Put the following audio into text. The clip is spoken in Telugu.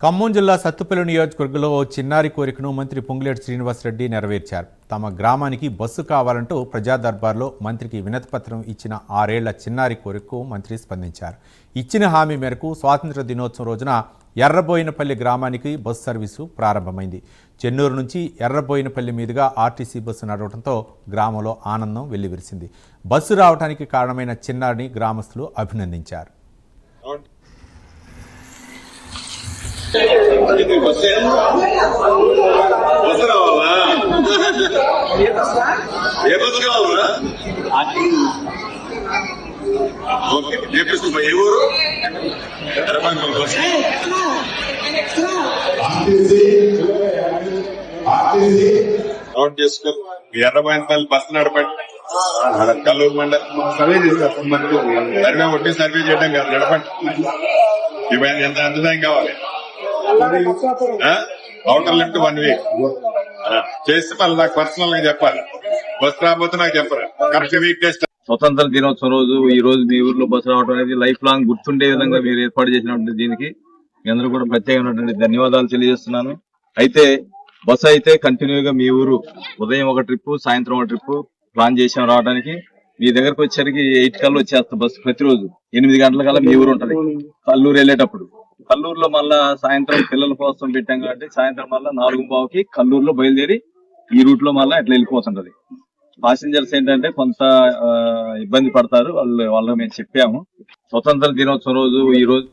ఖమ్మం జిల్లా సత్తుపల్లి నియోజకవర్గంలో ఓ చిన్నారి కోరికను మంత్రి పొంగులేటి శ్రీనివాసరెడ్డి నెరవేర్చారు. తమ గ్రామానికి బస్సు కావాలంటూ ప్రజా దర్బార్లో మంత్రికి వినతిపత్రం ఇచ్చిన 6 ఏళ్ల చిన్నారి కోరికకు మంత్రి స్పందించారు. ఇచ్చిన హామీ మేరకు స్వాతంత్ర దినోత్సవం రోజున ఎర్రబోయినపల్లి గ్రామానికి బస్సు సర్వీసు ప్రారంభమైంది. చెన్నూరు నుంచి ఎర్రబోయినపల్లి మీదుగా ఆర్టీసీ బస్సు నడవడంతో గ్రామంలో ఆనందం వెల్లివిరిసింది. బస్సు రావడానికి కారణమైన చిన్నారిని గ్రామస్తులు అభినందించారు. ఎర్రబోయినపల్లి బస్సు నడపండి. కల్లూరు మండలం సర్వే ఒట్టి సర్వే చేయడం కాదు, నడపండి. ఇవన్నీ ఎంత టైం కావాలి? అవుటర్ లిఫ్ట్ 1 వీక్ చేస్తే మళ్ళీ నాకు పర్సనల్ గా చెప్పాలి. బస్ రాబోతే నాకు చెప్పరు. Correct week test. స్వతంత్ర దినోత్సవం రోజు ఈ రోజు మీ ఊర్లో బస్సు రావడం అనేది లైఫ్ లాంగ్ గుర్తుండే విధంగా మీరు ఏర్పాటు చేసినటువంటి దీనికి మీ అందరూ కూడా ప్రత్యేకమైనటువంటి ధన్యవాదాలు తెలియజేస్తున్నాను. అయితే బస్సు అయితే కంటిన్యూగా మీ ఊరు ఉదయం ఒక ట్రిప్, సాయంత్రం ఒక ట్రిప్ ప్లాన్ చేసాం రావడానికి. మీ దగ్గరకు వచ్చేసరికి 8 కల్లా వచ్చేస్తాం బస్సు. ప్రతిరోజు 8 గంటల కల్లా మీ ఊరు ఉంటది. కల్లూరు వెళ్ళేటప్పుడు కల్లూరులో మళ్ళా సాయంత్రం పిల్లల కోసం పెట్టాం కాబట్టి సాయంత్రం మళ్ళా 4:15కి కల్లూరులో బయలుదేరి ఈ రూట్ లో మళ్ళా ఇట్లా వెళ్ళిపోతుంటది. పాసింజర్స్ ఏంటంటే కొంత ఇబ్బంది పడతారు. వాళ్ళకి మేము చెప్పాము. స్వతంత్ర దినోత్సవం రోజు ఈ రోజు